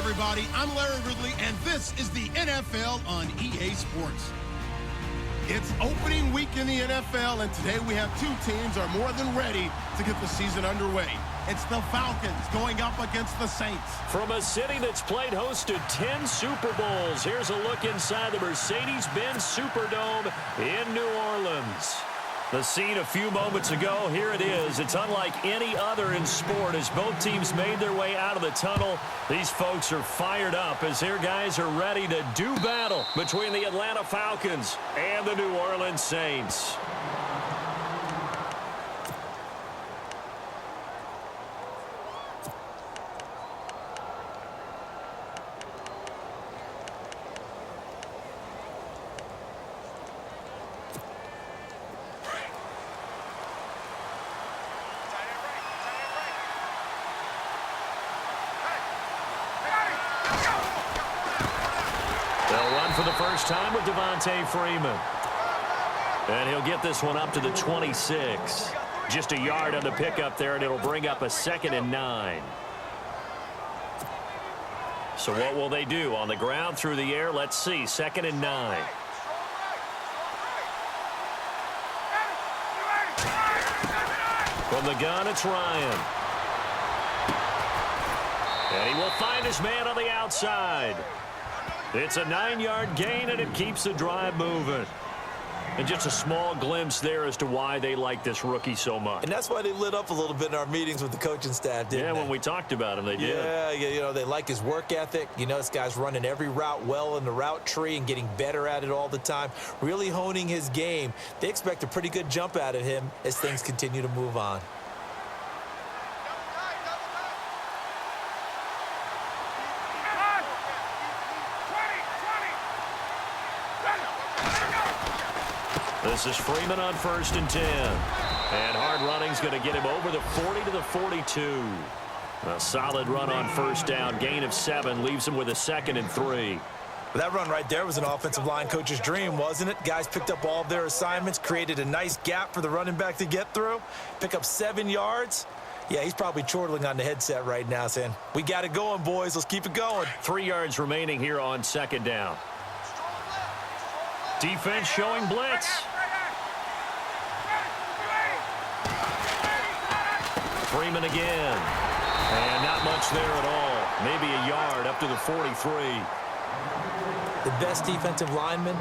everybody. I'm Larry Ridley, and this is the NFL on EA Sports. It's opening week in the NFL, and today we have two teams are more than ready to get the season underway. It's the Falcons going up against the Saints. From a city that's played host to 10 Super Bowls, here's a look inside the Mercedes-Benz Superdome in New Orleans. The scene a few moments ago, here it is. It's unlike any other in sport as both teams made their way out of the tunnel. These folks are fired up as their guys are ready to do battle between the Atlanta Falcons and the New Orleans Saints. For the first time with Devontae Freeman. And he'll get this one up to the 26. Just a yard on the pickup there, and it'll bring up a 2nd and 9. So what will they do? On the ground, through the air, let's see. 2nd and 9. From the gun, it's Ryan. And he will find his man on the outside. It's a 9-yard gain, and it keeps the drive moving. And just a small glimpse there as to why they like this rookie so much. And that's why they lit up a little bit in our meetings with the coaching staff, didn't they? Yeah, when we talked about him, they did. Yeah, you know, they like his work ethic. You know, this guy's running every route well in the route tree and getting better at it all the time, really honing his game. They expect a pretty good jump out of him as things continue to move on. This is Freeman on 1st and 10. And hard running's going to get him over the 40 to the 42. A solid run on 1st down. Gain of 7 leaves him with a 2nd and 3. That run right there was an offensive line coach's dream, wasn't it? Guys picked up all of their assignments, created a nice gap for the running back to get through, pick up 7 yards. Yeah, he's probably chortling on the headset right now saying, we got it going, boys. Let's keep it going. 3 yards remaining here on 2nd down. Defense showing blitz. Freeman again. And not much there at all. Maybe a yard up to the 43. The best defensive linemen,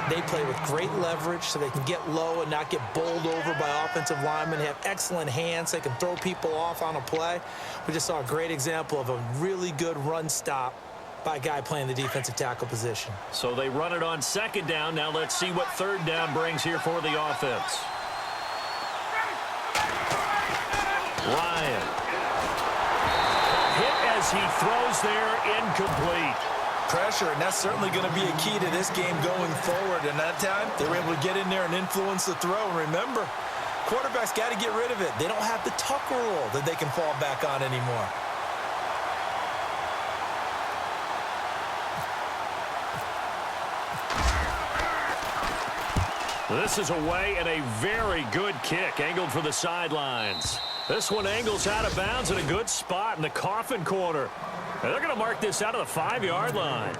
they play with great leverage so they can get low and not get bowled over by offensive linemen. They have excellent hands. They can throw people off on a play. We just saw a great example of a really good run stop by a guy playing the defensive tackle position. So they run it on 2nd down. Now let's see what 3rd down brings here for the offense. Ryan. Hit as he throws there, incomplete. Pressure, and that's certainly going to be a key to this game going forward. And that time, they were able to get in there and influence the throw. And remember, quarterbacks got to get rid of it. They don't have the Tucker rule that they can fall back on anymore. This is away and a very good kick, angled for the sidelines. This one angles out of bounds in a good spot in the coffin corner. And they're going to mark this out of the 5-yard line.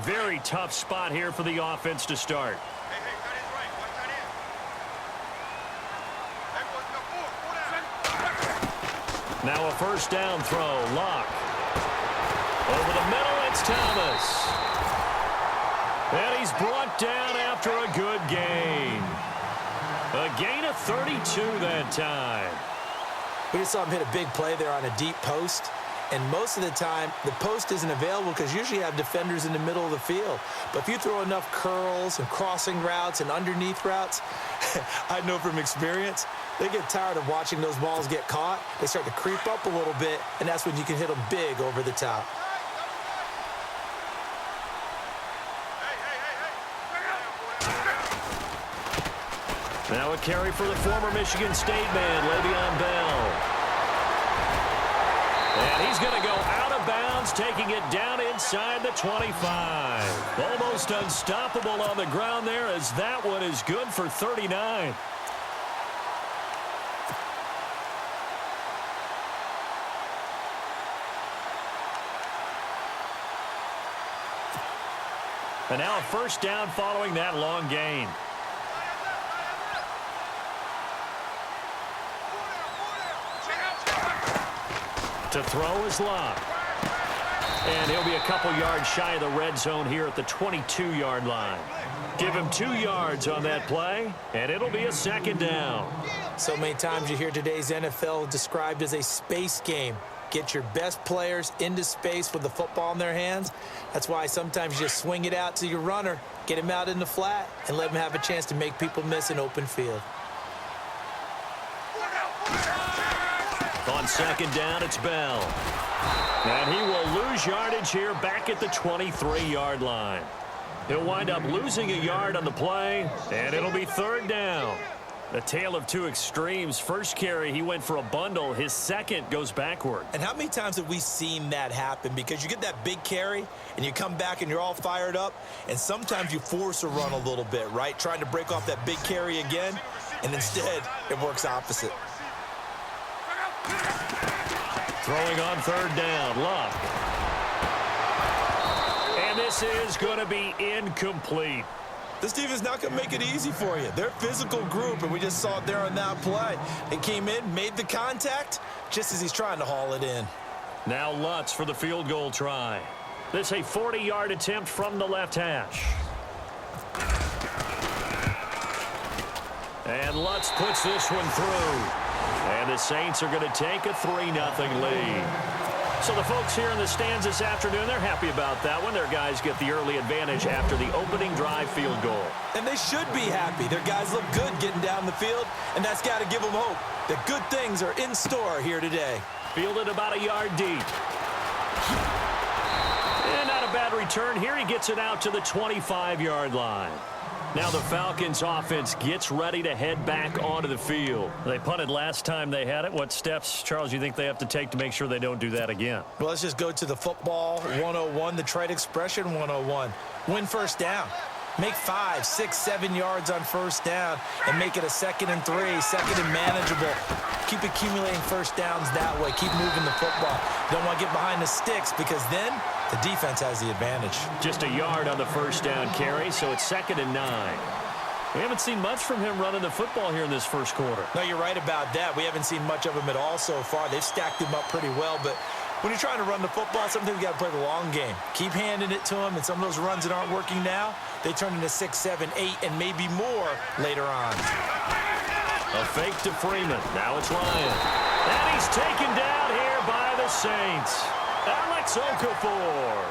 Very tough spot here for the offense to start. Now a 1st down throw. Lock. Over the middle, it's Thomas. And he's brought down after a good gain. A gain of 32 that time. We just saw him hit a big play there on a deep post. And most of the time, the post isn't available because usually you have defenders in the middle of the field. But if you throw enough curls and crossing routes and underneath routes, I know from experience, they get tired of watching those balls get caught. They start to creep up a little bit, and that's when you can hit them big over the top. Now a carry for the former Michigan State man, Le'Veon Bell. And he's going to go out of bounds Browns taking it down inside the 25. Almost unstoppable on the ground there, as that one is good for 39. And now a first down following that long gain. To throw is Locke. And he'll be a couple yards shy of the red zone here at the 22-yard line. Give him 2 yards on that play, and it'll be a second down. So many times you hear today's NFL described as a space game. Get your best players into space with the football in their hands. That's why sometimes you just swing it out to your runner, get him out in the flat, and let him have a chance to make people miss an open field. On second down, it's Bell. And he will lose yardage here back at the 23-yard line. He'll wind up losing a yard on the play, and it'll be third down. A tale of two extremes. First carry, he went for a bundle. His second goes backward. And how many times have we seen that happen? Because you get that big carry, and you come back and you're all fired up, and sometimes you force a run a little bit, right? Trying to break off that big carry again, and instead it works opposite. Throwing on third down, Locke. And this is going to be incomplete. This defense is not going to make it easy for you. They're a physical group, and we just saw it there on that play. It came in, made the contact, just as he's trying to haul it in. Now Lutz for the field goal try. This a 40-yard attempt from the left hash. And Lutz puts this one through. And the Saints are going to take a 3-0 lead. So the folks here in the stands this afternoon, they're happy about that one. Their guys get the early advantage after the opening drive field goal. And they should be happy. Their guys look good getting down the field, and that's got to give them hope that good things are in store here today. Fielded about a yard deep. And not a bad return here. He gets it out to the 25-yard line. Now the Falcons offense gets ready to head back onto the field. They punted last time they had it. What steps, Charles, do you think they have to take to make sure they don't do that again? Well, let's just go to the football 101, the trade expression 101. Win first down. Make 5, 6, 7 yards on first down and make it a 2nd and 3, second and manageable. Keep accumulating first downs that way. Keep moving the football. You don't want to get behind the sticks because then the defense has the advantage. Just a yard on the first down carry, so it's 2nd and 9. We haven't seen much from him running the football here in this first quarter. No, you're right about that. We haven't seen much of him at all so far. They've stacked him up pretty well, but when you're trying to run the football, sometimes you got to play the long game. Keep handing it to him, and some of those runs that aren't working now, they turn into 6, 7, 8, and maybe more later on. A fake to Freeman. Now it's Ryan. And he's taken down here by the Saints. Alex Okafor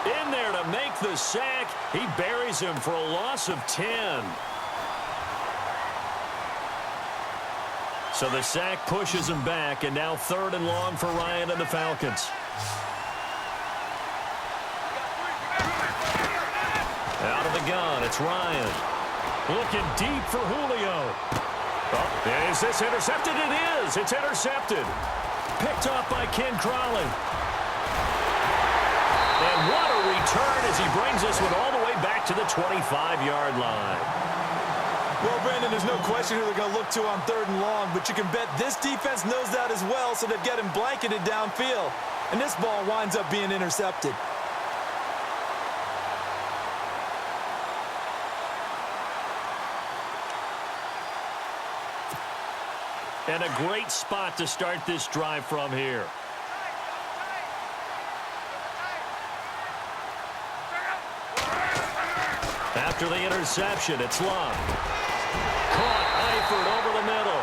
in there to make the sack. He buries him for a loss of 10. So the sack pushes him back, and now 3rd and long for Ryan and the Falcons. Out of the gun, it's Ryan. Looking deep for Julio. Oh, is this intercepted? It is. It's intercepted. Picked off by Ken Crawley. And what a return as he brings this one all the way back to the 25-yard line. Well, Brandon, there's no question who they're going to look to on 3rd and long, but you can bet this defense knows that as well, so they've got him blanketed downfield. And this ball winds up being intercepted. And a great spot to start this drive from here. After the interception, it's Locke. Caught Eifert over the middle.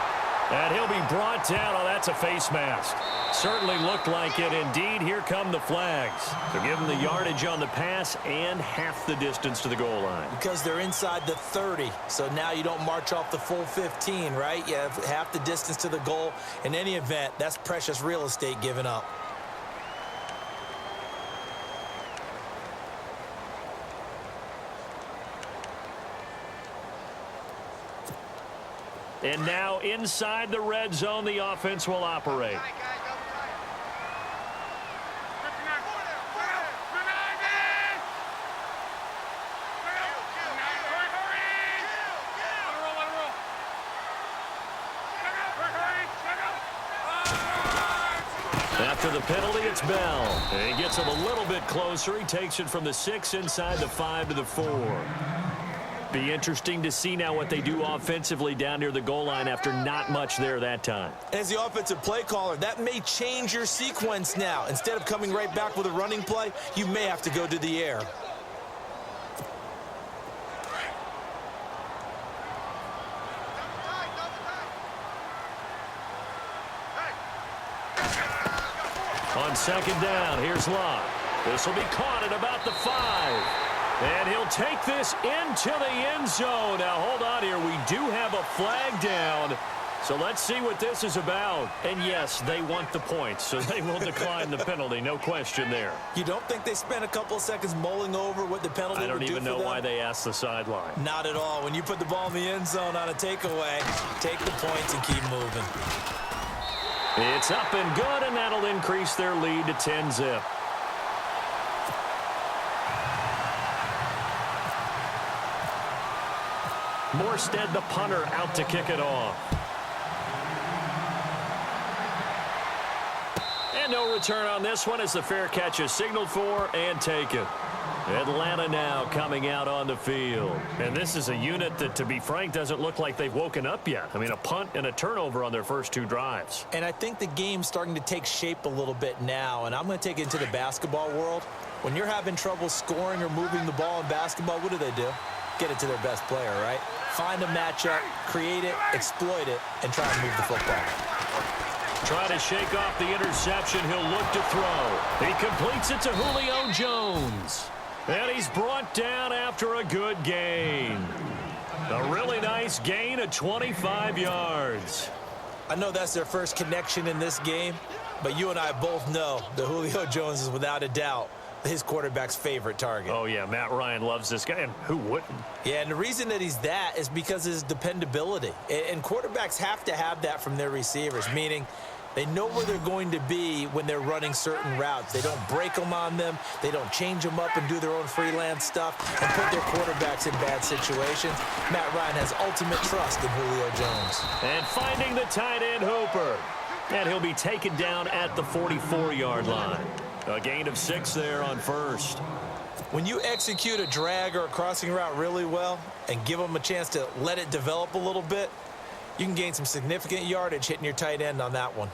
And he'll be brought down. Oh, that's a face mask. Certainly looked like it. Indeed, here come the flags. To give him the yardage on the pass and half the distance to the goal line. Because they're inside the 30, so now you don't march off the full 15, right? You have half the distance to the goal. In any event, that's precious real estate given up. And now inside the red zone, the offense will operate. After the penalty, it's Bell. And he gets him a little bit closer. He takes it from the 6 inside the 5 to the 4. Be interesting to see now what they do offensively down near the goal line after not much there that time. As the offensive play caller, that may change your sequence now. Instead of coming right back with a running play, you may have to go to the air. On second down, here's Locke. This will be caught at about the 5. And he'll take this into the end zone. Now, hold on here. We do have a flag down. So let's see what this is about. And, yes, they want the points, so they will decline the penalty. No question there. You don't think they spent a couple of seconds mulling over what the penalty would do for them? I don't even know why they asked the sideline. Not at all. When you put the ball in the end zone on a takeaway, take the points and keep moving. It's up and good, and that'll increase their lead to 10-zip. Morstead, the punter, out to kick it off. And no return on this one as the fair catch is signaled for and taken. Atlanta now coming out on the field. And this is a unit that, to be frank, doesn't look like they've woken up yet. I mean, a punt and a turnover on their first 2 drives. And I think the game's starting to take shape a little bit now, and I'm going to take it into the basketball world. When you're having trouble scoring or moving the ball in basketball, what do? Get it to their best player, right? Find a matchup, create it, exploit it, and try and move the football. Try to shake off the interception. He'll look to throw. He completes it to Julio Jones. And he's brought down after a good gain. A really nice gain of 25 yards. I know that's their first connection in this game, but you and I both know that Julio Jones is without a doubt his quarterback's favorite target. Oh, yeah, Matt Ryan loves this guy, and who wouldn't? Yeah, and the reason that he's that is because of his dependability. And quarterbacks have to have that from their receivers, meaning they know where they're going to be when they're running certain routes. They don't break them on them. They don't change them up and do their own freelance stuff and put their quarterbacks in bad situations. Matt Ryan has ultimate trust in Julio Jones. And finding the tight end, Hooper. And he'll be taken down at the 44-yard line. A gain of 6 there on first. When you execute a drag or a crossing route really well and give them a chance to let it develop a little bit, you can gain some significant yardage hitting your tight end on that one.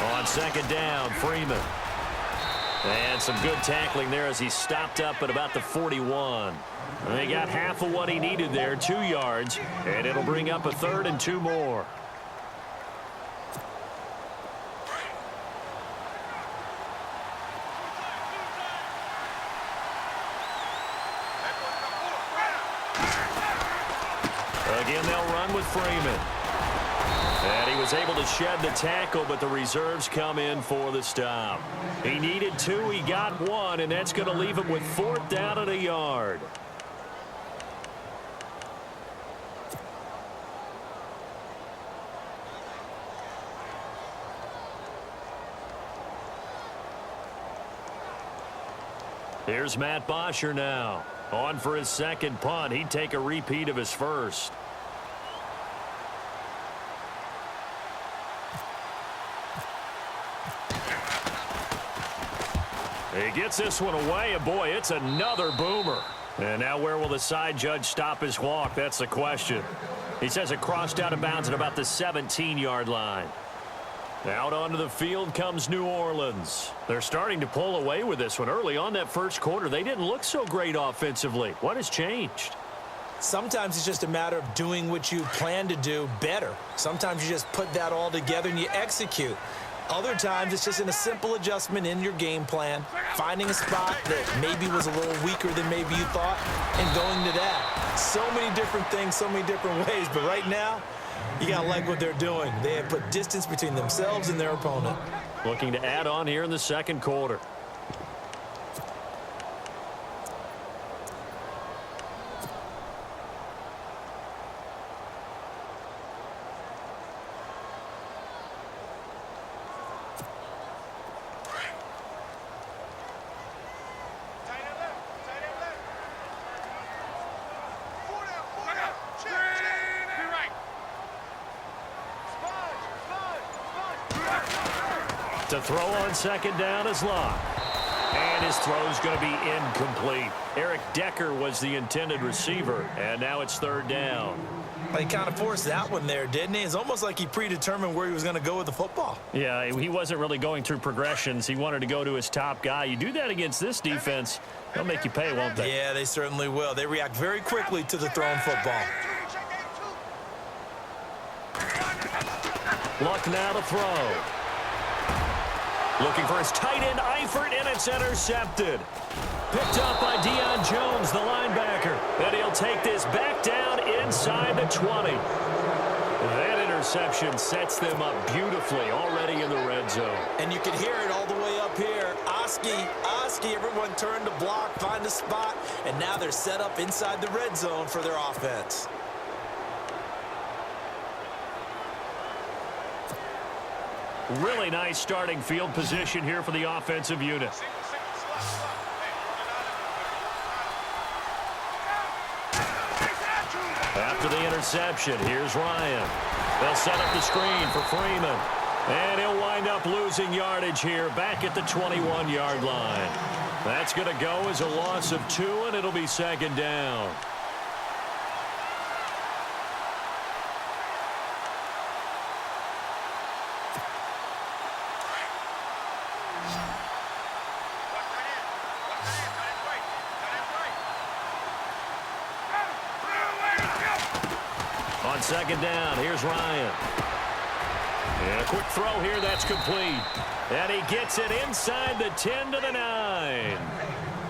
On second down, Freeman. And some good tackling there as he stopped up at about the 41. And he got half of what he needed there, 2 yards, and it'll bring up a 3rd and 2 more. Again, they'll run with Freeman. And he was able to shed the tackle, but the reserves come in for the stop. He needed 2, he got 1, and that's going to leave him with 4th down and a yard. Here's Matt Bosher now. On for his second punt. He'd take a repeat of his first. He gets this one away, and boy, it's another boomer. And now where will the side judge stop his walk? That's the question. He says it crossed out of bounds at about the 17-yard line. Out onto the field comes New Orleans. They're starting to pull away with this one. Early on that first quarter, they didn't look so great offensively. What has changed? Sometimes it's just a matter of doing what you plan to do better. Sometimes you just put that all together and you execute. Other times, it's just in a simple adjustment in your game plan, finding a spot that maybe was a little weaker than maybe you thought, and going to that. So many different things, so many different ways, but right now, you got to like what they're doing. They have put distance between themselves and their opponent. Looking to add on here in the second quarter. To throw on second down is Locke. And his throw's going to be incomplete. Eric Decker was the intended receiver, and now it's third down. He kind of forced that one there, didn't he? It's almost like he predetermined where he was going to go with the football. Yeah, he wasn't really going through progressions. He wanted to go to his top guy. You do that against this defense, they'll make you pay, won't they? Yeah, they certainly will. They react very quickly to the thrown football. Luck now to throw. Looking for his tight end, Eifert, and it's intercepted. Picked up by Deion Jones, the linebacker. And he'll take this back down inside the 20. That interception sets them up beautifully already in the red zone. And you can hear it all the way up here. Oski, everyone turned to block, find a spot, and now they're set up inside the red zone for their offense. Really nice starting field position here for the offensive unit. After the interception, here's Ryan. They'll set up the screen for Freeman. And he'll wind up losing yardage here back at the 21-yard line. That's going to go as a loss of 2, and it'll be second down. On second down, here's Ryan. And a quick throw here, that's complete. And he gets it inside the 10 to the 9.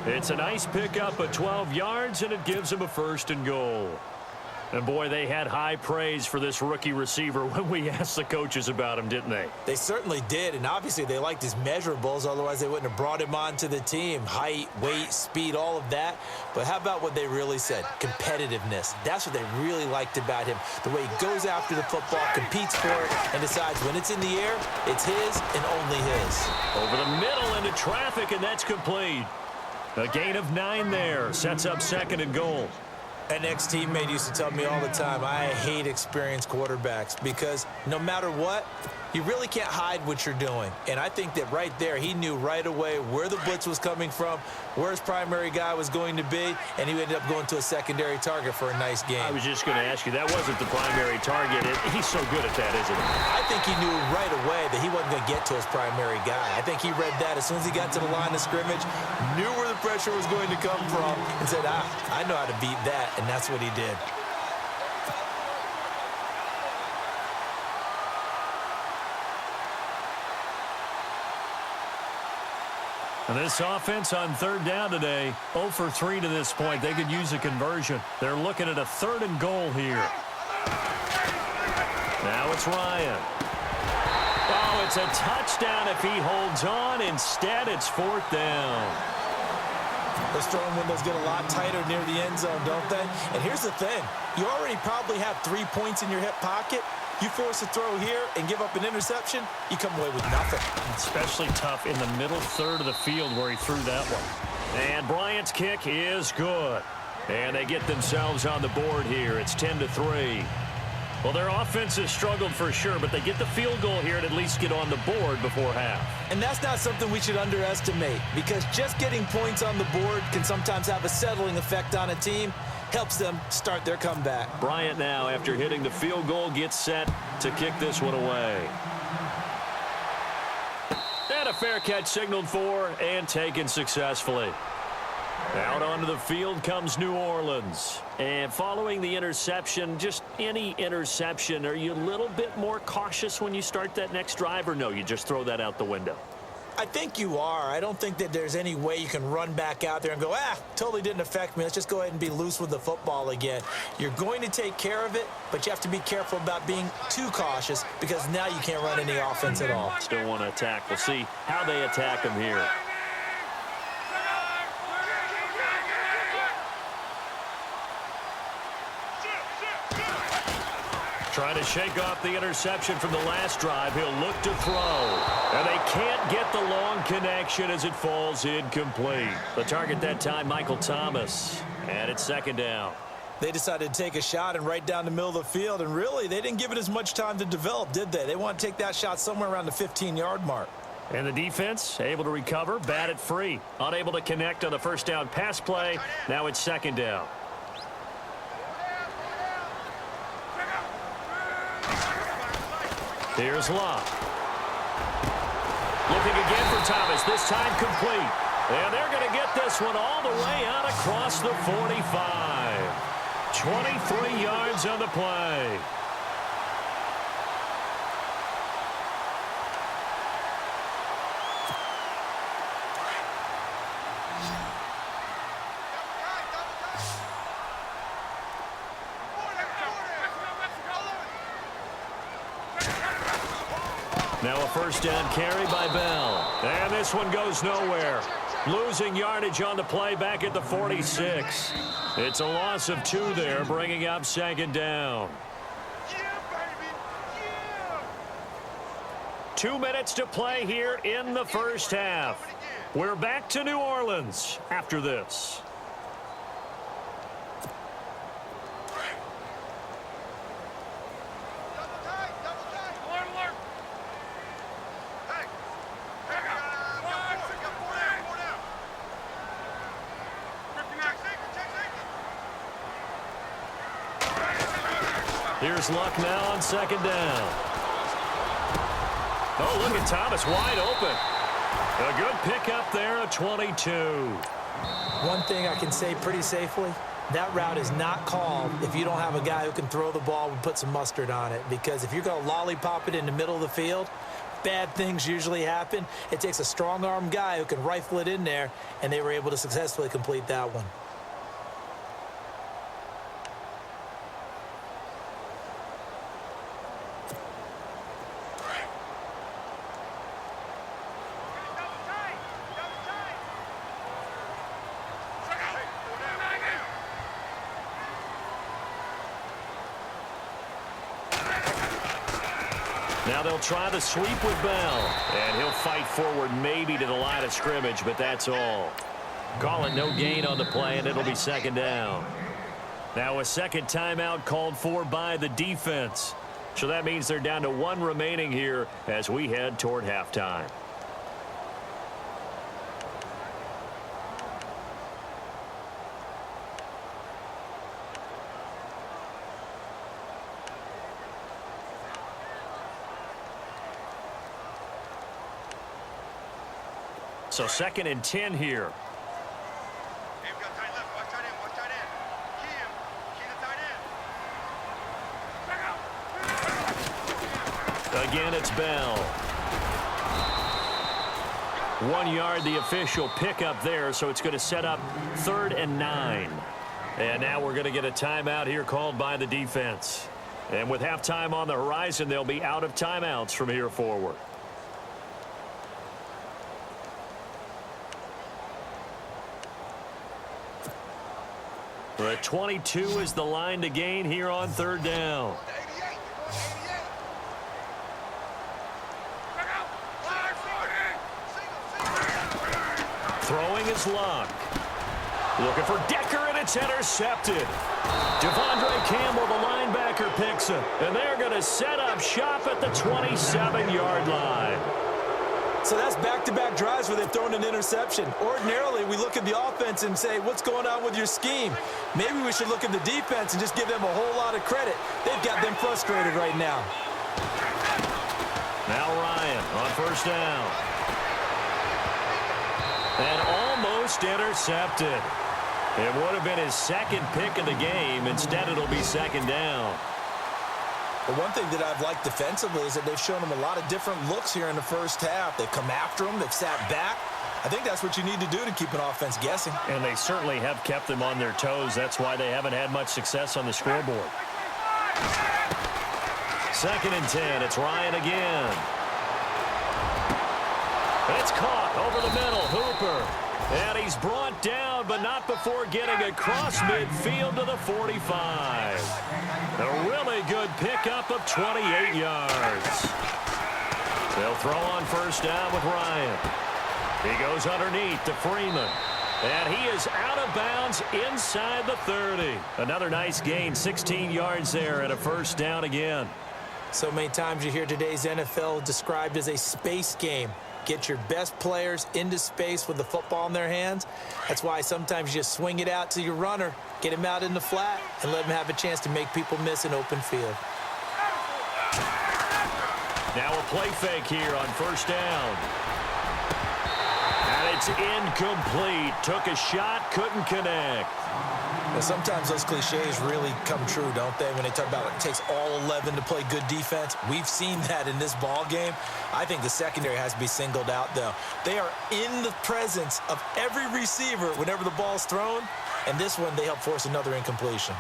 It's a nice pickup of 12 yards, and it gives him a first and goal. And, boy, they had high praise for this rookie receiver when we asked the coaches about him, didn't they? They certainly did, and obviously they liked his measurables. Otherwise, they wouldn't have brought him onto the team. Height, weight, speed, all of that. But how about what they really said? Competitiveness. That's what they really liked about him. The way he goes after the football, competes for it, and decides when it's in the air, it's his and only his. Over the middle into traffic, and that's complete. A gain of 9 there. Sets up second and goal. An ex-teammate used to tell me all the time, I hate experienced quarterbacks because no matter what, you really can't hide what you're doing. And I think that right there, he knew right away where the blitz was coming from, where his primary guy was going to be, and he ended up going to a secondary target for a nice game. I was just going to ask you, that wasn't the primary target. He's so good at that, isn't he? I think he knew right away that he wasn't going to get to his primary guy. I think he read that as soon as he got to the line of scrimmage, knew where the pressure was going to come from, and said, I know how to beat that, and that's what he did. And this offense on third down today, 0 for 3 to this point. They could use a conversion. They're looking at a third and goal here. Now it's Ryan. Oh, it's a touchdown if he holds on. Instead, it's fourth down. Those throwing windows get a lot tighter near the end zone, don't they? And here's the thing. You already probably have 3 points in your hip pocket. You force a throw here and give up an interception, you come away with nothing. Especially tough in the middle third of the field where he threw that one. And Bryant's kick is good. And they get themselves on the board here. It's 10-3. Well, their offense has struggled for sure, but they get the field goal here and at least get on the board before half. And that's not something we should underestimate, because just getting points on the board can sometimes have a settling effect on a team. Helps them start their comeback. Bryant now, after hitting the field goal, gets set to kick this one away. And a fair catch signaled for and taken successfully. Out onto the field comes New Orleans. And following the interception, just any interception, are you a little bit more cautious when you start that next drive, or no, you just throw that out the window? I think you are. I don't think that there's any way you can run back out there and go, totally didn't affect me. Let's just go ahead and be loose with the football again. You're going to take care of it, but you have to be careful about being too cautious, because now you can't run any offense at all. Still want to attack. We'll see how they attack him here. Trying to shake off the interception from the last drive. He'll look to throw. And they can't get the long connection as it falls incomplete. The target that time, Michael Thomas. And it's second down. They decided to take a shot and right down the middle of the field, and really, they didn't give it as much time to develop, did they? They want to take that shot somewhere around the 15-yard mark. And the defense able to recover, bat it free. Unable to connect on the first down pass play. Now it's second down. Here's Locke. Looking again for Thomas, this time complete. And they're going to get this one all the way out across the 45. 23 yards on the play. Now a first down carry by Bell. And this one goes nowhere. Losing yardage on the play back at the 46. It's a loss of 2 there, bringing up second down. 2 minutes to play here in the first half. We're back to New Orleans after this. Here's Luck now on second down. Oh, look at Thomas wide open. A good pickup there at 22. One thing I can say pretty safely, that route is not called if you don't have a guy who can throw the ball and put some mustard on it. Because if you're going to lollipop it in the middle of the field, bad things usually happen. It takes a strong-arm guy who can rifle it in there, and they were able to successfully complete that one. Now they'll try the sweep with Bell. And he'll fight forward maybe to the line of scrimmage, but that's all. Call it no gain on the play, and it'll be second down. Now a second timeout called for by the defense. So that means they're down to 1 remaining here as we head toward halftime. So second and 10 here. Again, it's Bell. 1 yard, the official pickup there, so it's going to set up 3rd and 9. And now we're going to get a timeout here called by the defense. And with halftime on the horizon, they'll be out of timeouts from here forward. But 22 is the line to gain here on 3rd down. Throwing is Luck. Looking for Decker, and it's intercepted. Devondre Campbell, the linebacker, picks it. And they're going to set up shop at the 27-yard line. So that's back-to-back drives where they've thrown an interception. Ordinarily, we look at the offense and say, what's going on with your scheme? Maybe we should look at the defense and just give them a whole lot of credit. They've got them frustrated right now. Now Ryan on first down. And almost intercepted. It would have been his second pick of the game. Instead, it'll be second down. But one thing that I've liked defensively is that they've shown them a lot of different looks here in the first half. They've come after them. They've sat back. I think that's what you need to do to keep an offense guessing. And they certainly have kept them on their toes. That's why they haven't had much success on the scoreboard. Second and 10. It's Ryan again. It's caught over the middle. Hooper. And he's brought down, but not before getting across midfield to the 45. A really good pickup of 28 yards. They'll throw on first down with Ryan. He goes underneath to Freeman. And he is out of bounds inside the 30. Another nice gain, 16 yards there, and a first down again. So many times you hear today's NFL described as a space game. get your best players into space with the football in their hands. That's why sometimes you just swing it out to your runner, get him out in the flat, and let him have a chance to make people miss an open field. Now a play fake here on first down. And it's incomplete. Took a shot, couldn't connect. Well, sometimes those cliches really come true, don't they? When they talk about it takes all 11 to play good defense. We've seen that in this ball game. I think the secondary has to be singled out, though. They are in the presence of every receiver whenever the ball's thrown, and this one they help force another incompletion.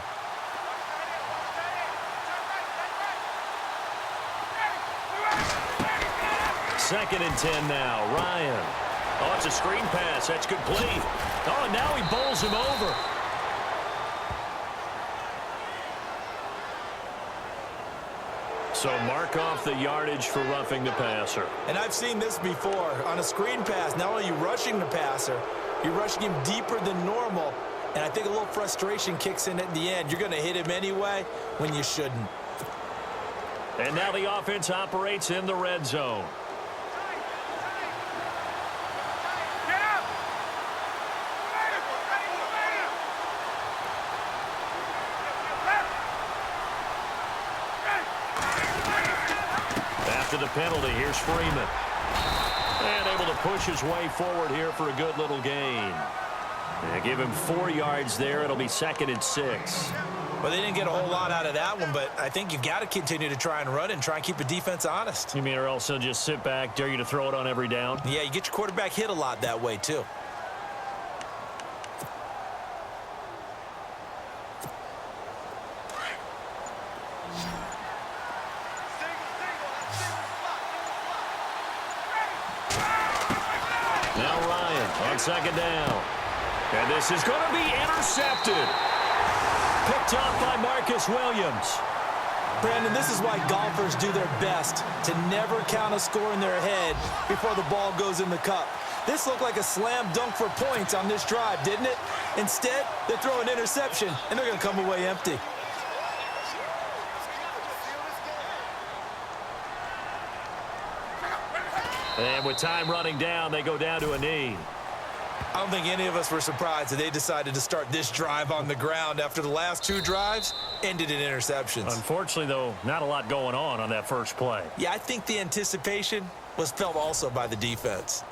Second and 10 now. Ryan. Oh, it's a screen pass. That's complete. Oh, and now he bowls him over. So mark off the yardage for roughing the passer. And I've seen this before. On a screen pass, not only are you rushing the passer, you're rushing him deeper than normal. And I think a little frustration kicks in at the end. You're going to hit him anyway when you shouldn't. And now the offense operates in the red zone. After the penalty, here's Freeman. And able to push his way forward here for a good little gain. And give him 4 yards there. It'll be 2nd and 6. Well, they didn't get a whole lot out of that one, but I think you've got to continue to try and run and try and keep the defense honest. You mean or else he'll just sit back, dare you to throw it on every down? Yeah, you get your quarterback hit a lot that way, too. Now Ryan on 2nd down. And this is going to be intercepted. Picked off by Marcus Williams. Brandon, this is why golfers do their best to never count a score in their head before the ball goes in the cup. This looked like a slam dunk for points on this drive, didn't it? Instead, they throw an interception, and they're going to come away empty. And with time running down, they go down to a knee. I don't think any of us were surprised that they decided to start this drive on the ground after the last 2 drives ended in interceptions. Unfortunately, though, not a lot going on that first play. Yeah, I think the anticipation was felt also by the defense.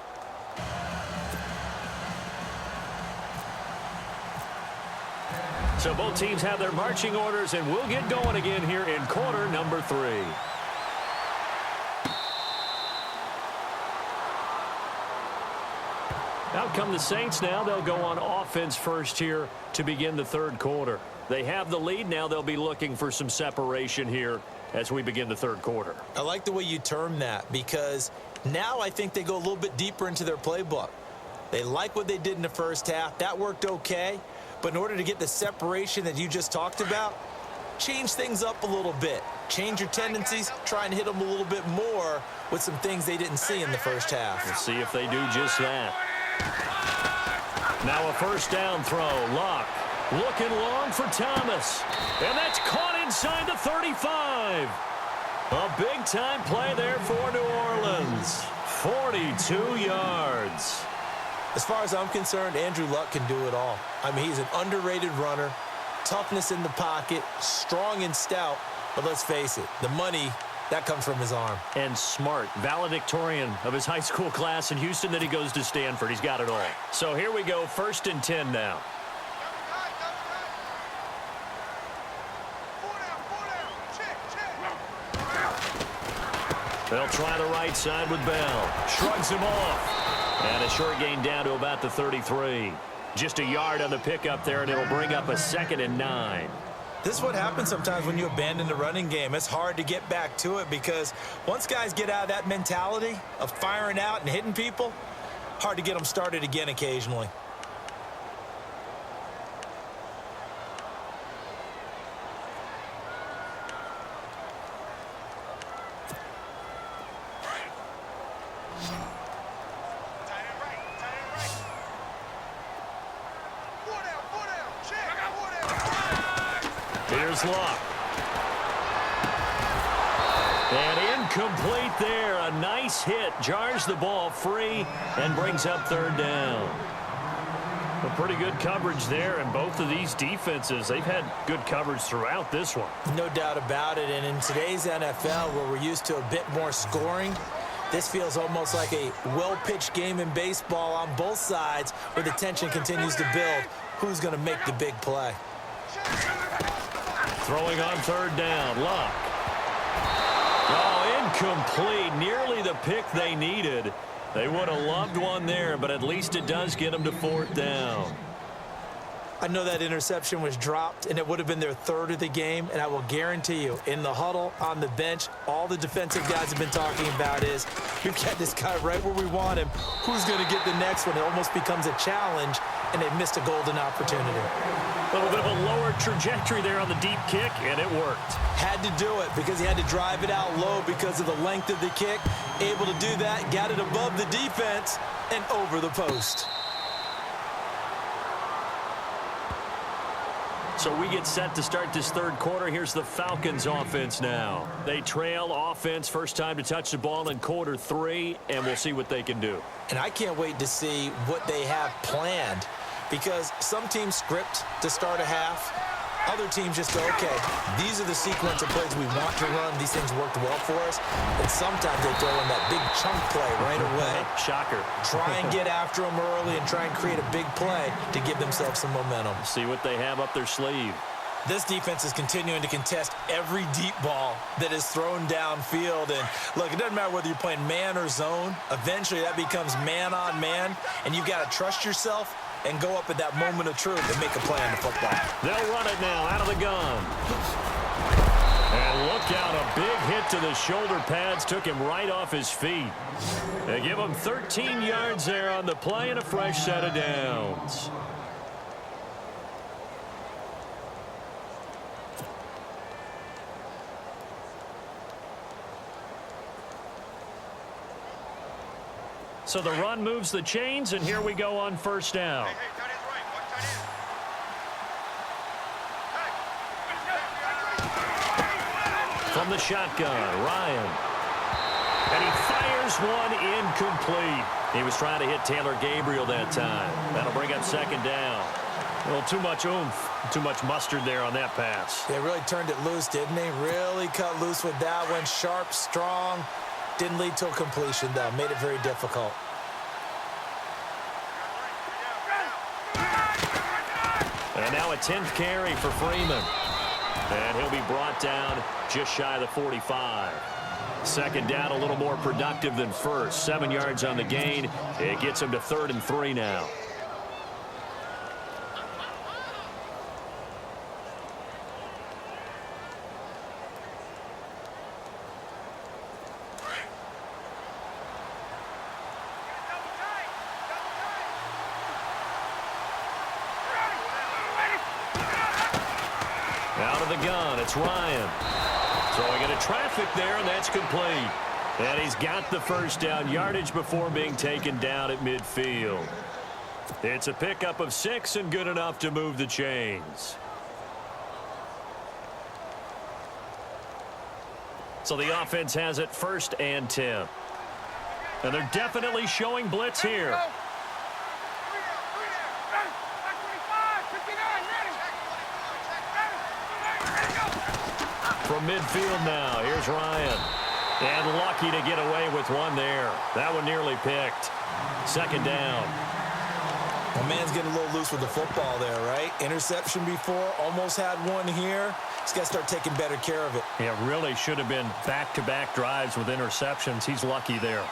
So both teams have their marching orders, and we'll get going again here in quarter number 3. Out come the Saints now. They'll go on offense first here to begin the 3rd quarter. They have the lead. Now they'll be looking for some separation here as we begin the 3rd quarter. I like the way you term that because now I think they go a little bit deeper into their playbook. They like what they did in the first half. That worked okay. But in order to get the separation that you just talked about, change things up a little bit. Change your tendencies. Try and hit them a little bit more with some things they didn't see in the first half. We'll see if they do just that. Now a first down throw. Locke looking long for Thomas. And that's caught inside the 35. A big-time play there for New Orleans. 42 yards. As far as I'm concerned, Andrew Luck can do it all. I mean, he's an underrated runner, toughness in the pocket, strong and stout. But let's face it, the money, that comes from his arm. And smart, valedictorian of his high school class in Houston. Then he goes to Stanford. He's got it all. So here we go, 1st and 10 now. They'll try the right side with Bell. Shrugs him off. And a short gain down to about the 33. Just a yard on the pickup there, and it'll bring up a 2nd and 9. This is what happens sometimes when you abandon the running game. It's hard to get back to it because once guys get out of that mentality of firing out and hitting people, hard to get them started again occasionally. Here's Locke. And Incomplete there. A nice hit. Jars the ball free and brings up third down. A pretty good coverage there, and both of these defenses, they've had good coverage throughout this one. No doubt about it, and in today's NFL, where we're used to a bit more scoring, this feels almost like a well-pitched game in baseball on both sides where the tension continues to build. Who's going to make the big play? Throwing on third down, Luck. Oh, incomplete. Nearly the pick they needed. They would have loved one there, but at least it does get them to fourth down. I know that interception was dropped, and it would have been their third of the game, and I will guarantee you, in the huddle, on the bench, all the defensive guys have been talking about is, we've got this guy right where we want him. Who's going to get the next one? It almost becomes a challenge, and they missed a golden opportunity. A little bit of a lower trajectory there on the deep kick, and it worked. Had to do it because he had to drive it out low because of the length of the kick. Able to do that, got it above the defense, and over the post. So we get set to start this third quarter. Here's the Falcons offense now. They trail offense, first time to touch the ball in quarter 3, and we'll see what they can do. And I can't wait to see what they have planned, because some teams script to start a half. Other teams just go, okay, these are the sequence of plays we want to run. These things worked well for us. And sometimes they throw in that big chunk play right away. Shocker. Try and get after them early and try and create a big play to give themselves some momentum. See what they have up their sleeve. This defense is continuing to contest every deep ball that is thrown downfield. And, look, it doesn't matter whether you're playing man or zone. Eventually, that becomes man on man, and you've got to trust yourself and go up at that moment of truth and make a play on the football. They'll run it now out of the gun. And look out, a big hit to the shoulder pads took him right off his feet. They give him 13 yards there on the play and a fresh set of downs. So the run moves the chains, and here we go on first down. From the shotgun, Ryan. And he fires one incomplete. He was trying to hit Taylor Gabriel that time. That'll bring up second down. A little too much oomph, too much mustard there on that pass. They really turned it loose, didn't they? Really cut loose with that one. Sharp, strong. Didn't lead to a completion, though. Made it very difficult. And now a 10th carry for Freeman. And he'll be brought down just shy of the 45. Second down, a little more productive than first. 7 yards on the gain. It gets him to 3rd and 3 now. Out of the gun, it's Ryan. Throwing into traffic there, and that's complete. And he's got the first down, yardage before being taken down at midfield. It's a pickup of 6 and good enough to move the chains. So the offense has it 1st and 10. And they're definitely showing blitz here. From midfield now, here's Ryan. And lucky to get away with one there. That one nearly picked. Second down. Well, man's getting a little loose with the football there, right? Interception before, almost had one here. He's got to start taking better care of it. Yeah, really should have been back-to-back drives with interceptions. He's lucky there.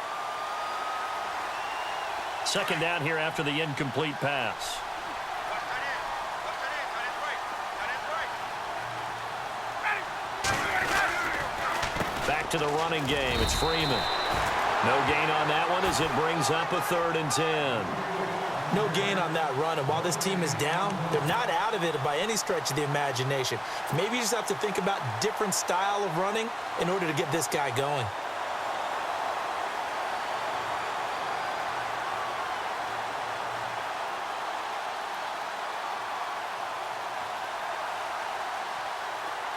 Second down here after the incomplete pass. Back to the running game. It's Freeman. No gain on that one as it brings up a 3rd and 10. No gain on that run, and while this team is down, they're not out of it by any stretch of the imagination. Maybe you just have to think about different style of running in order to get this guy going.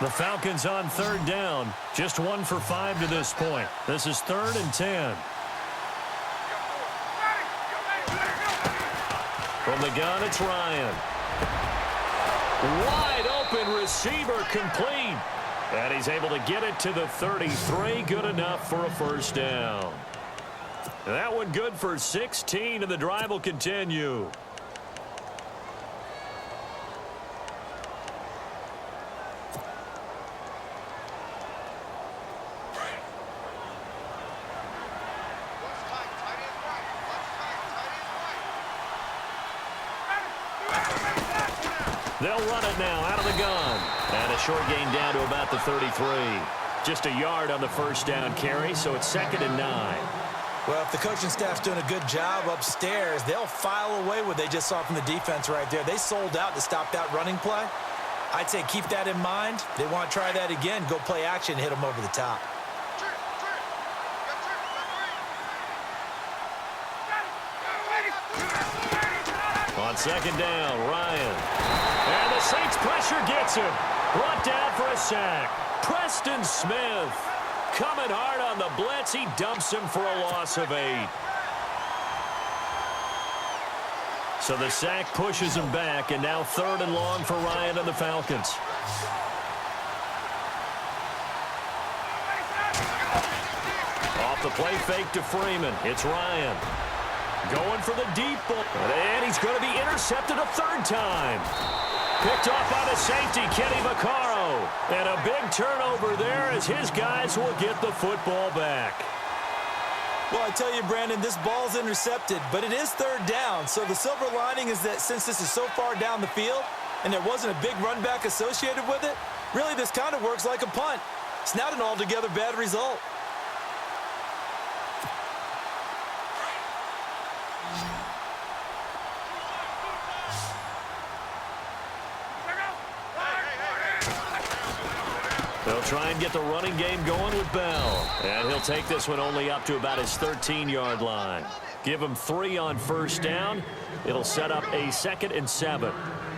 The Falcons on third down. Just 1 for 5 to this point. This is 3rd and 10. From the gun, it's Ryan. Wide open receiver complete. And he's able to get it to the 33. Good enough for a first down. That one good for 16, and the drive will continue. They'll run it now out of the gun. And a short gain down to about the 33. Just a yard on the first down carry, so it's 2nd and 9. Well, if the coaching staff's doing a good job upstairs, they'll file away what they just saw from the defense right there. They sold out to stop that running play. I'd say keep that in mind. They want to try that again, go play action, hit them over the top. On 2nd down, Ryan. And the Saints pressure gets him. Brought down for a sack. Preston Smith coming hard on the blitz. He dumps him for a loss of 8. So the sack pushes him back, and now 3rd and long for Ryan and the Falcons. Off the play fake to Freeman. It's Ryan. Going for the deep ball. And he's going to be intercepted a 3rd time. Picked off by the safety, Kenny Vaccaro. And a big turnover there as his guys will get the football back. Well, I tell you, Brandon, this ball's intercepted, but it is 3rd down. So the silver lining is that since this is so far down the field and there wasn't a big run back associated with it, really this kind of works like a punt. It's not an altogether bad result. They'll try and get the running game going with Bell. And he'll take this one only up to about his 13-yard line. Give him 3 on first down. It'll set up a 2nd and 7.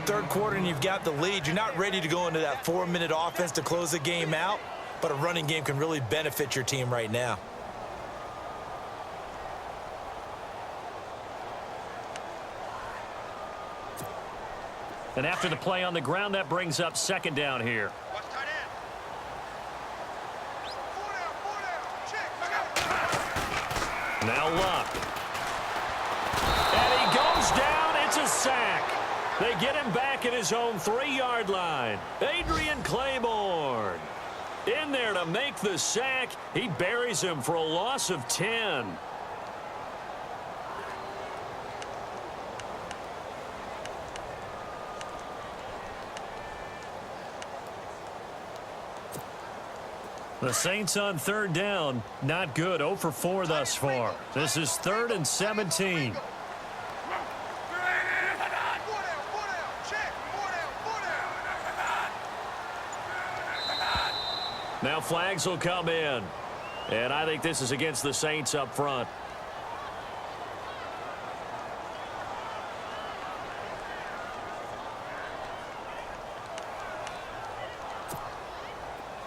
3rd quarter and you've got the lead. You're not ready to go into that 4-minute offense to close the game out, but a running game can really benefit your team right now. And after the play on the ground, that brings up 2nd down here. Now Luck. And he goes down. It's a sack. They get him back at his own 3-yard line. Adrian Claiborne in there to make the sack. He buries him for a loss of 10. The Saints on 3rd down, not good. 0 for 4 thus far. This is 3rd and 17. Now flags will come in. And I think this is against the Saints up front.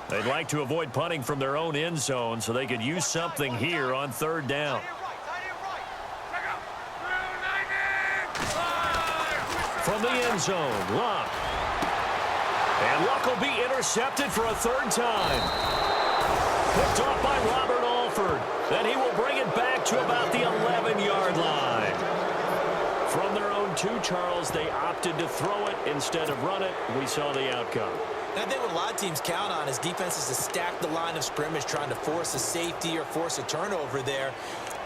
They'd like to avoid punting from their own end zone so they could use something here on 3rd down. From the end zone, Luck. And Luck will be intercepted for a 3rd time. Picked off by Robert Alford. And he will bring it back to about the 11-yard line. From their own 2, Charles, they opted to throw it instead of run it. We saw the outcome. And I think what a lot of teams count on is defenses to stack the line of scrimmage, trying to force a safety or force a turnover there.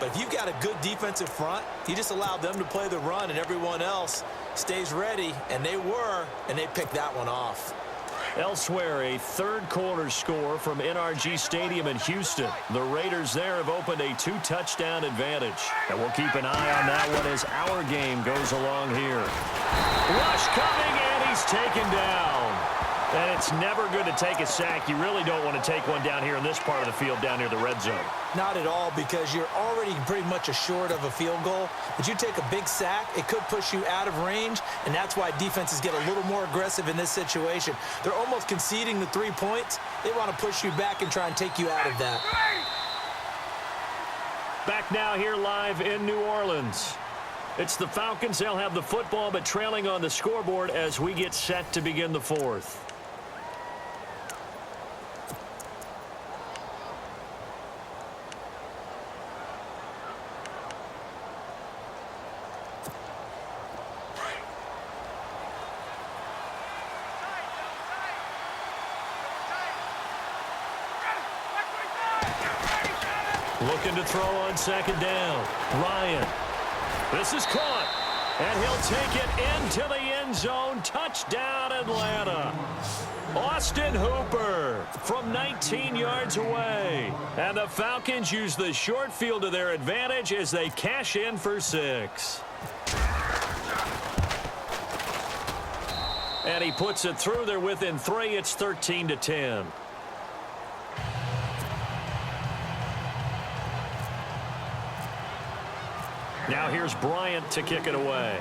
But if you've got a good defensive front, you just allow them to play the run and everyone else stays ready. And they were, and they picked that one off. Elsewhere, a 3rd quarter score from NRG Stadium in Houston. The Raiders there have opened a 2-touchdown advantage. And we'll keep an eye on that one as our game goes along here. Rush coming, and he's taken down. And it's never good to take a sack. You really don't want to take one down here in this part of the field, down near the red zone. Not at all, because you're already pretty much assured of a field goal. But you take a big sack, it could push you out of range, and that's why defenses get a little more aggressive in this situation. They're almost conceding the 3 points. They want to push you back and try and take you out of that. Back now here live in New Orleans. It's the Falcons. They'll have the football, but trailing on the scoreboard as we get set to begin the fourth. Looking to throw on second down. Ryan. This is caught. And he'll take it into the end zone. Touchdown, Atlanta. Austin Hooper from 19 yards away. And the Falcons use the short field to their advantage as they cash in for 6. And he puts it through. They're within 3. It's 13-10. Now here's Bryant to kick it away.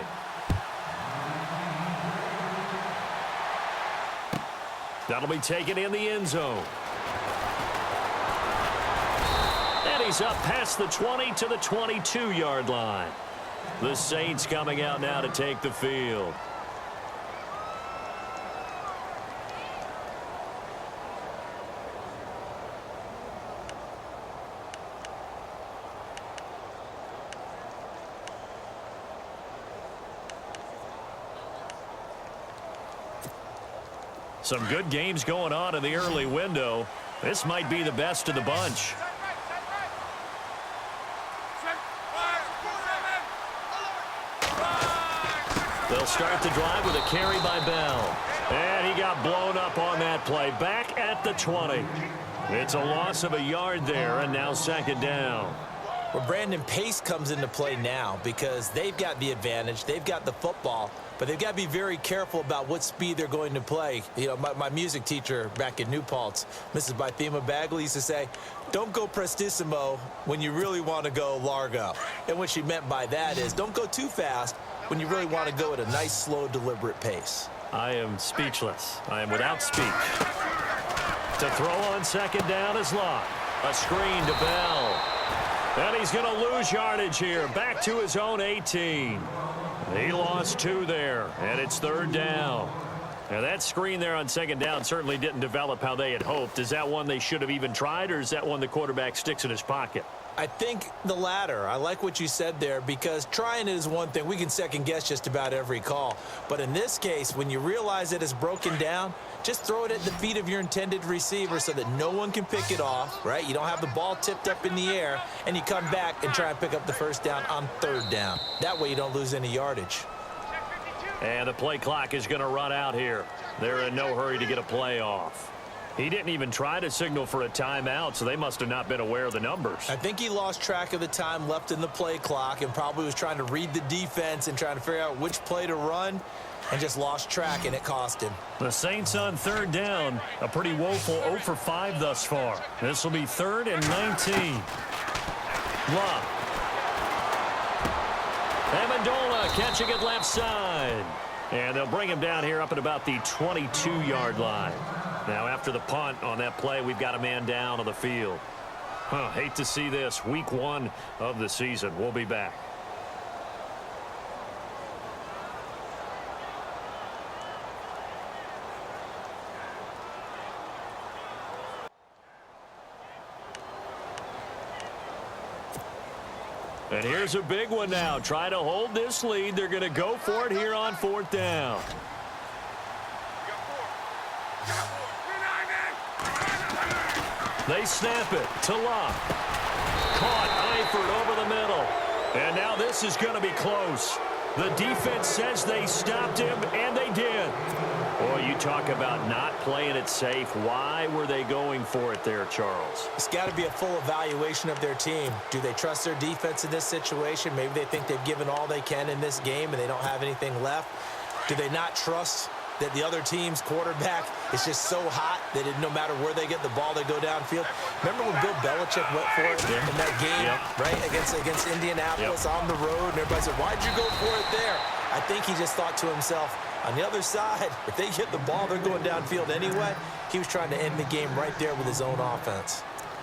That'll be taken in the end zone. And he's up past the 20 to the 22-yard line. The Saints coming out now to take the field. Some good games going on in the early window. This might be the best of the bunch. They'll start the drive with a carry by Bell. And he got blown up on that play. Back at the 20. It's a loss of a yard there, and now second down. Well, Brandon, pace comes into play now because they've got the advantage. They've got the football, but they've got to be very careful about what speed they're going to play. You know, my music teacher back in New Paltz, Mrs. Bythema Bagley, used to say, don't go prestissimo when you really want to go largo. And what she meant by that is don't go too fast when you really want to go at a nice, slow, deliberate pace. I am speechless. I am without speech. To throw on second down is Locke. A screen to Bell. And he's going to lose yardage here. Back to his own 18. He lost 2 there, and it's third down. Now, that screen there on second down certainly didn't develop how they had hoped. Is that one they should have even tried, or is that one the quarterback sticks in his pocket? I think the latter. I like what you said there because trying it is one thing. We can second guess just about every call. But in this case, when you realize that it's broken down, just throw it at the feet of your intended receiver so that no one can pick it off, right? You don't have the ball tipped up in the air, and you come back and try and pick up the first down on third down. That way you don't lose any yardage. And the play clock is going to run out here. They're in no hurry to get a play off. He didn't even try to signal for a timeout, so they must have not been aware of the numbers. I think he lost track of the time left in the play clock and probably was trying to read the defense and trying to figure out which play to run and just lost track, and it cost him. The Saints on third down, a pretty woeful 0 for 5 thus far. This will be 3rd and 19. Locke. Amendola catching it left side. And they'll bring him down here up at about the 22-yard line. Now, after the punt on that play, we've got a man down on the field. Hate to see this. Week 1 of the season. We'll be back. And here's a big one now. Try to hold this lead. They're going to go for it here on 4th down. They snap it to Locke. Caught Eifert over the middle. And now this is going to be close. The defense says they stopped him, and they did. Boy, you talk about not playing it safe. Why were they going for it there, Charles? It's got to be a full evaluation of their team. Do they trust their defense in this situation? Maybe they think they've given all they can in this game and they don't have anything left. Do they not trust that the other team's quarterback is just so hot that no matter where they get the ball, they go downfield. Remember when Bill Belichick went for it in that game, right, against Indianapolis on the road, and everybody said, why'd you go for it there? I think he just thought to himself, on the other side, if they get the ball, they're going downfield anyway. He was trying to end the game right there with his own offense.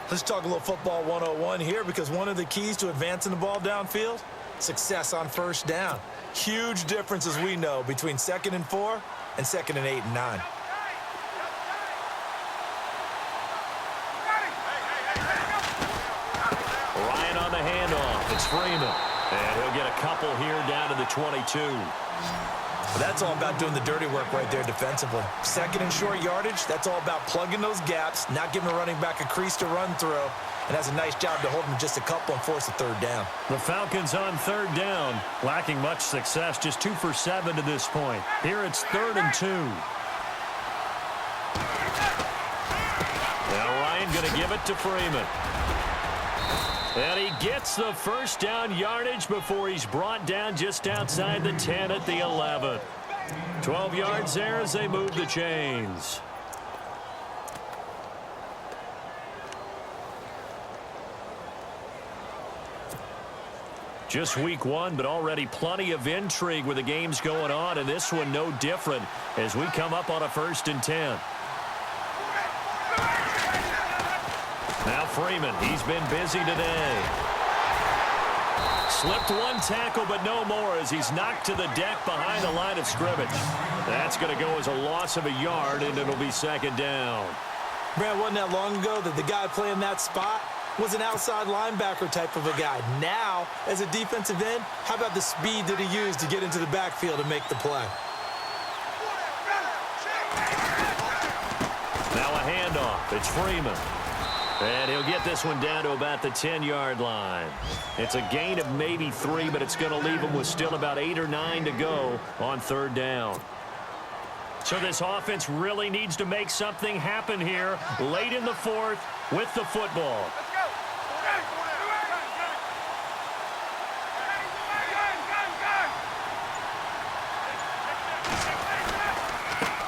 Let's talk a little football 101 here, because one of the keys to advancing the ball downfield, success on first down. Huge difference, as we know, between 2nd and 4 and 2nd and 8 and 9. Ryan on the handoff. It's Freeman. And he'll get a couple here down to the 22. But that's all about doing the dirty work right there defensively. 2nd and short yardage, that's all about plugging those gaps, not giving a running back a crease to run through, and has a nice job to hold him just a couple and force a 3rd down. The Falcons on 3rd down, lacking much success, just 2 for 7 to this point. Here it's 3rd and 2. Now Ryan going to give it to Freeman. And he gets the first down yardage before he's brought down just outside the 10 at the 11. 12 yards there as they move the chains. Just week 1, but already plenty of intrigue with the games going on, and this one no different as we come up on a 1st and 10. Now Freeman, he's been busy today. Slipped one tackle, but no more as he's knocked to the deck behind the line of scrimmage. That's going to go as a loss of a yard, and it'll be 2nd down. Brad, wasn't that long ago that the guy playing that spot was an outside linebacker type of a guy. Now, as a defensive end, how about the speed that he used to get into the backfield and make the play? Now a handoff. It's Freeman. And he'll get this one down to about the 10-yard line. It's a gain of maybe 3, but it's going to leave him with still about 8 or 9 to go on 3rd down. So this offense really needs to make something happen here late in the 4th with the football.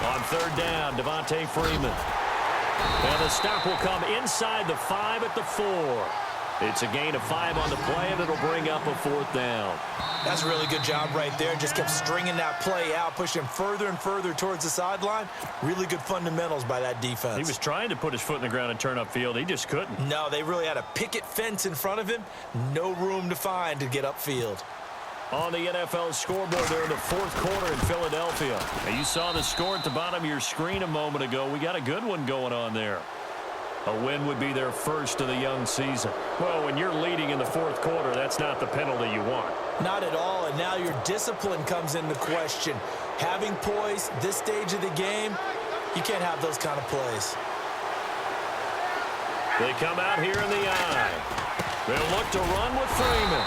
On 3rd down, Devontae Freeman. And the stop will come inside the 5 at the 4. It's a gain of 5 on the play, and it'll bring up a 4th down. That's a really good job right there. Just kept stringing that play out, pushing him further and further towards the sideline. Really good fundamentals by that defense. He was trying to put his foot in the ground and turn upfield. He just couldn't. No, they really had a picket fence in front of him. No room to find to get upfield. On the NFL scoreboard there in the 4th quarter in Philadelphia. Now you saw the score at the bottom of your screen a moment ago. We got a good one going on there. A win would be their first of the young season. Well, when you're leading in the 4th quarter, that's not the penalty you want. Not at all, and now your discipline comes into question. Having poise this stage of the game, you can't have those kind of plays. They come out here in the eye. They'll look to run with Freeman.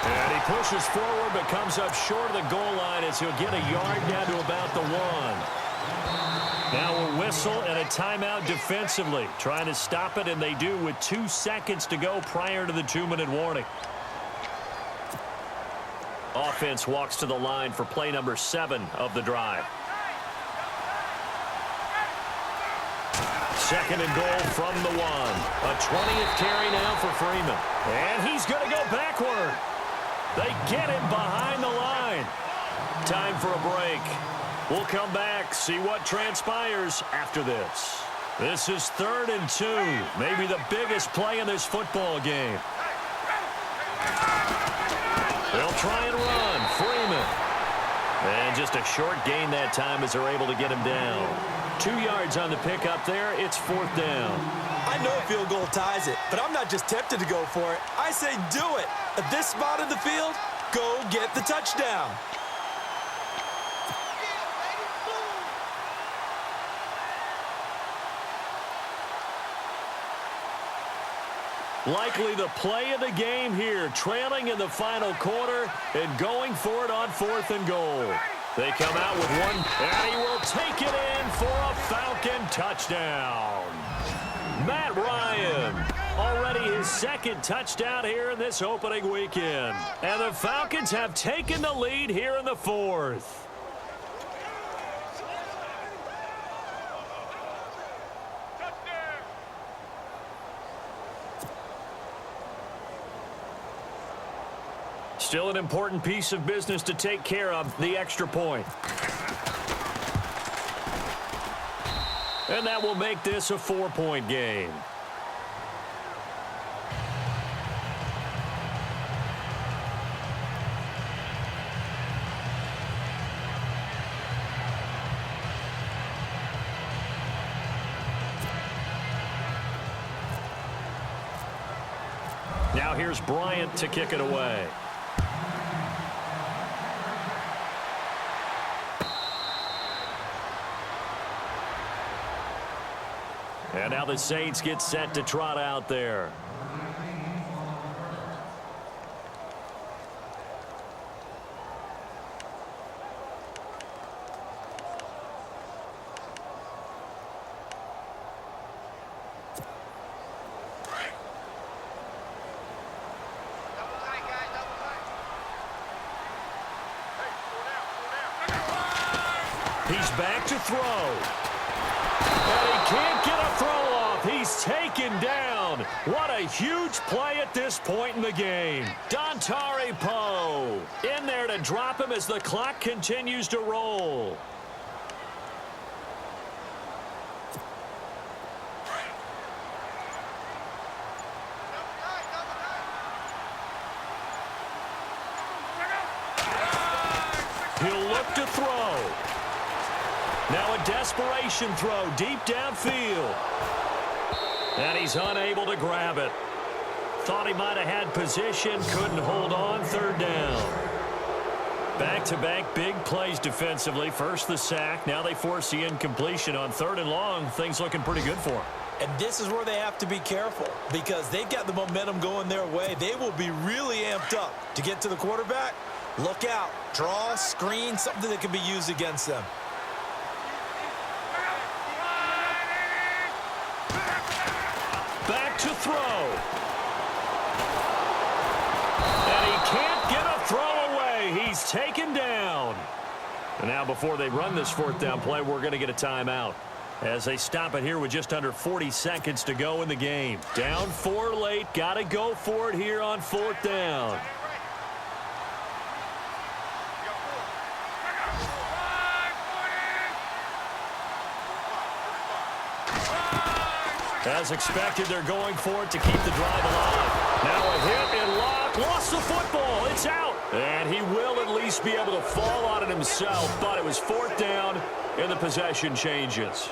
And he pushes forward but comes up short of the goal line as he'll get a yard down to about the 1. Now a whistle and a timeout defensively. Trying to stop it, and they do with 2 seconds to go prior to the 2-minute warning. Offense walks to the line for play number 7 of the drive. 2nd and goal from the 1. A 20th carry now for Freeman. And he's going to go backward. They get him behind the line. Time for a break. We'll come back, see what transpires after this. This is 3rd and 2. Maybe the biggest play in this football game. They'll try and run. Freeman. And just a short gain that time as they're able to get him down. 2 yards on the pickup there. It's 4th down. I know a field goal ties it, but I'm not just tempted to go for it. I say do it. At this spot of the field, go get the touchdown. Likely the play of the game here, trailing in the final quarter and going for it on 4th and goal. They come out with one, and he will take it in for a Falcon touchdown. Matt Ryan, already his 2nd touchdown here in this opening weekend. And the Falcons have taken the lead here in the 4th. Still an important piece of business to take care of, the extra point. And that will make this a 4-point game. Now here's Bryant to kick it away. And now the Saints get set to trot out there. He's back to throw. And he can't get a throw off. He's taken down. What a huge play at this point in the game. Dontari Poe in there to drop him as the clock continues to roll. He'll look to throw. Now a desperation throw deep downfield. And he's unable to grab it. Thought he might have had position, couldn't hold on, third down. Back-to-back big plays defensively. First the sack, now they force the incompletion on 3rd and long. Things looking pretty good for him. And this is where they have to be careful because they've got the momentum going their way. They will be really amped up to get to the quarterback. Look out. Draw, screen, something that can be used against them. Back to throw. And he can't get a throw away. He's taken down. And now before they run this 4th down play, we're going to get a timeout. As they stop it here with just under 40 seconds to go in the game. Down 4 late. Got to go for it here on 4th down. As expected, they're going for it to keep the drive alive. Now a hit and lock. Lost the football. It's out. And he will at least be able to fall on it himself. But it was 4th down, and the possession changes.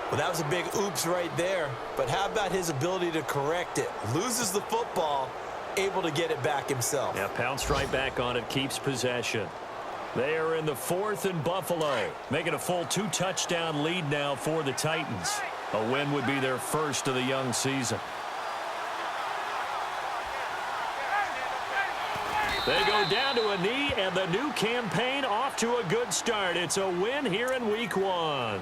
Well, that was a big oops right there. But how about his ability to correct it? Loses the football, able to get it back himself. Yeah, pounced right back on it, keeps possession. They are in the 4th and Buffalo, making a full 2-touchdown lead now for the Titans. A win would be their first of the young season. They go down to a knee, and the new campaign off to a good start. It's a win here in Week 1.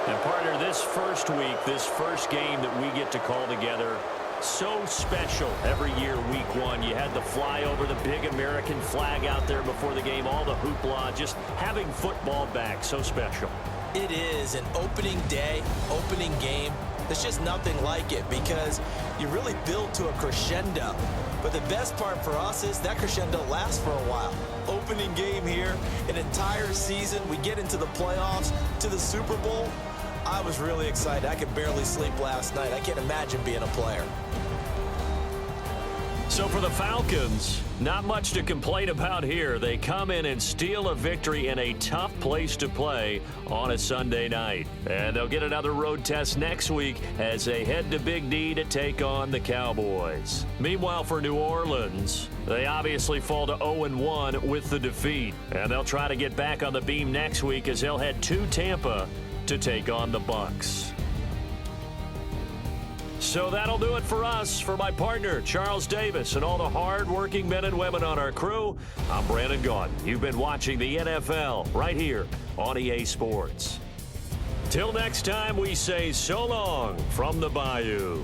And partner, this first week, this first game that we get to call together, so special every year, Week 1. You had the flyover, the big American flag out there before the game, all the hoopla, just having football back, so special. It is an opening day, opening game. There's just nothing like it because you really build to a crescendo. But the best part for us is that crescendo lasts for a while. Opening game here, an entire season. We get into the playoffs, to the Super Bowl. I was really excited. I could barely sleep last night. I can't imagine being a player. So for the Falcons, not much to complain about here. They come in and steal a victory in a tough place to play on a Sunday night. And they'll get another road test next week as they head to Big D to take on the Cowboys. Meanwhile, for New Orleans, they obviously fall to 0-1 with the defeat. And they'll try to get back on the beam next week as they'll head to Tampa to take on the Bucs. So that'll do it for us. For my partner, Charles Davis, and all the hard-working men and women on our crew, I'm Brandon Gaudin. You've been watching the NFL right here on EA Sports. Till next time, we say so long from the Bayou.